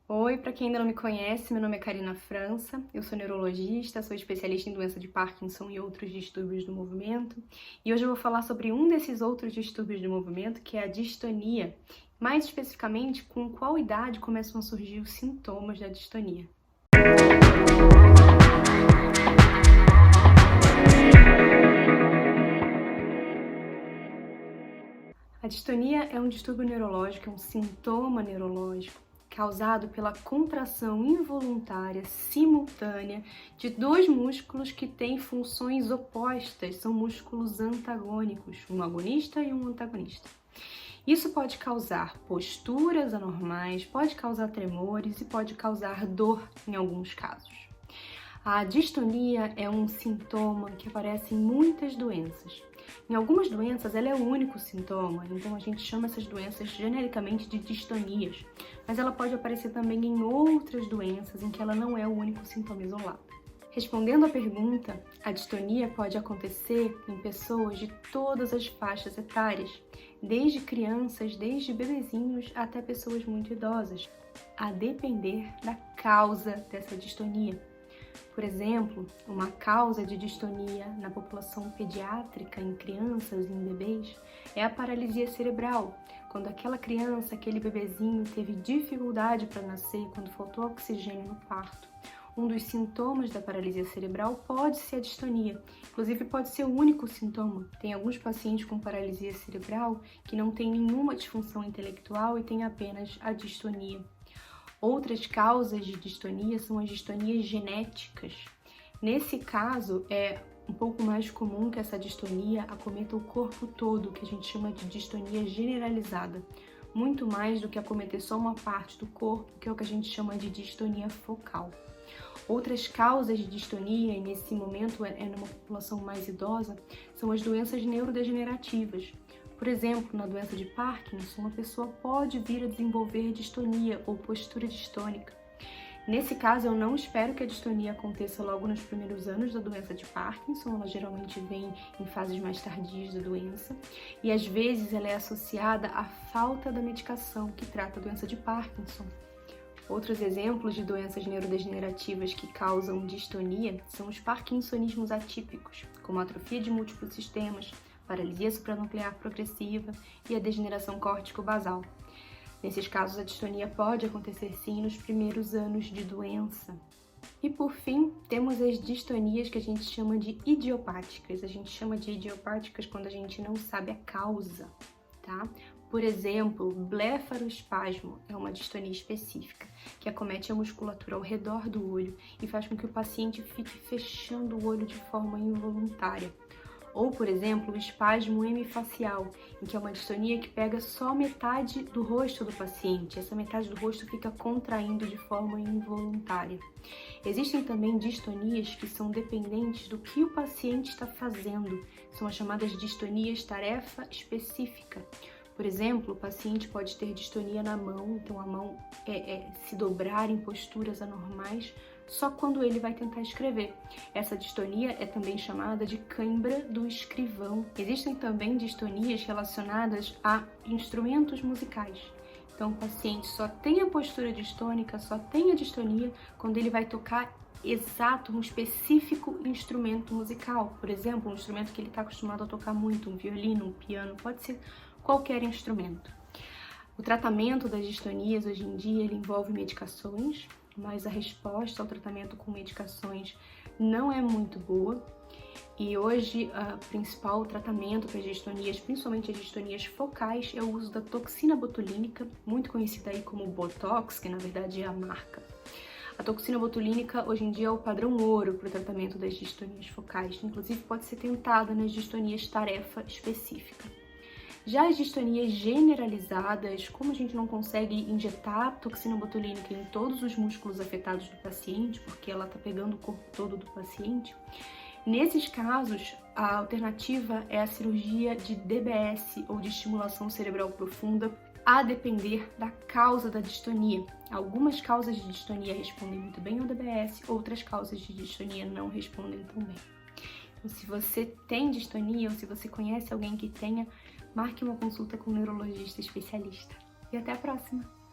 Oi, para quem ainda não me conhece, meu nome é Karina França, eu sou neurologista, sou especialista em doença de Parkinson e outros distúrbios do movimento, e hoje eu vou falar sobre um desses outros distúrbios do movimento, que é a distonia, mais especificamente com qual idade começam a surgir os sintomas da distonia. A distonia é um distúrbio neurológico, é um sintoma neurológico causado pela contração involuntária simultânea de dois músculos que têm funções opostas, são músculos antagônicos, um agonista e um antagonista. Isso pode causar posturas anormais, pode causar tremores e pode causar dor em alguns casos. A distonia é um sintoma que aparece em muitas doenças. Em algumas doenças, ela é o único sintoma, então a gente chama essas doenças genericamente de distonias, mas ela pode aparecer também em outras doenças em que ela não é o único sintoma isolado. Respondendo à pergunta, a distonia pode acontecer em pessoas de todas as faixas etárias, desde crianças, desde bebezinhos até pessoas muito idosas, a depender da causa dessa distonia. Por exemplo, uma causa de distonia na população pediátrica, em crianças e em bebês, é a paralisia cerebral, quando aquela criança, aquele bebezinho teve dificuldade para nascer, quando faltou oxigênio no parto. Um dos sintomas da paralisia cerebral pode ser a distonia, inclusive pode ser o único sintoma. Tem alguns pacientes com paralisia cerebral que não têm nenhuma disfunção intelectual e têm apenas a distonia. Outras causas de distonia são as distonias genéticas. Nesse caso, é um pouco mais comum que essa distonia acometa o corpo todo, que a gente chama de distonia generalizada, muito mais do que acometer só uma parte do corpo, que é o que a gente chama de distonia focal. Outras causas de distonia, e nesse momento é numa população mais idosa, são as doenças neurodegenerativas. Por exemplo, na doença de Parkinson, uma pessoa pode vir a desenvolver distonia ou postura distônica. Nesse caso, eu não espero que a distonia aconteça logo nos primeiros anos da doença de Parkinson, ela geralmente vem em fases mais tardias da doença, e às vezes ela é associada à falta da medicação que trata a doença de Parkinson. Outros exemplos de doenças neurodegenerativas que causam distonia são os parkinsonismos atípicos, como a atrofia de múltiplos sistemas, paralisia supranuclear progressiva e a degeneração córtico-basal. Nesses casos, a distonia pode acontecer sim nos primeiros anos de doença. E por fim, temos as distonias que a gente chama de idiopáticas. A gente chama de idiopáticas quando a gente não sabe a causa, tá? Por exemplo, blefaroespasmo é uma distonia específica que acomete a musculatura ao redor do olho e faz com que o paciente fique fechando o olho de forma involuntária. Ou, por exemplo, o espasmo hemifacial, em que é uma distonia que pega só metade do rosto do paciente. Essa metade do rosto fica contraindo de forma involuntária. Existem também distonias que são dependentes do que o paciente está fazendo. São as chamadas distonias tarefa específica. Por exemplo, o paciente pode ter distonia na mão, então a mão se dobrar em posturas anormais só quando ele vai tentar escrever. Essa distonia é também chamada de cãibra do escrivão. Existem também distonias relacionadas a instrumentos musicais. Então o paciente só tem a postura distônica, só tem a distonia quando ele vai tocar exato um específico instrumento musical. Por exemplo, um instrumento que ele está acostumado a tocar muito, um violino, um piano, pode ser qualquer instrumento. O tratamento das distonias hoje em dia ele envolve medicações, mas a resposta ao tratamento com medicações não é muito boa. E hoje o principal tratamento para as distonias, principalmente as distonias focais, é o uso da toxina botulínica, muito conhecida aí como Botox, que na verdade é a marca. A toxina botulínica hoje em dia é o padrão ouro para o tratamento das distonias focais, inclusive pode ser tentada nas distonias tarefa específica. Já as distonias generalizadas, como a gente não consegue injetar toxina botulínica em todos os músculos afetados do paciente, porque ela está pegando o corpo todo do paciente, nesses casos, a alternativa é a cirurgia de DBS, ou de estimulação cerebral profunda, a depender da causa da distonia. Algumas causas de distonia respondem muito bem ao DBS, outras causas de distonia não respondem tão bem. Então, se você tem distonia ou se você conhece alguém que tenha, marque uma consulta com um neurologista especialista. E até a próxima!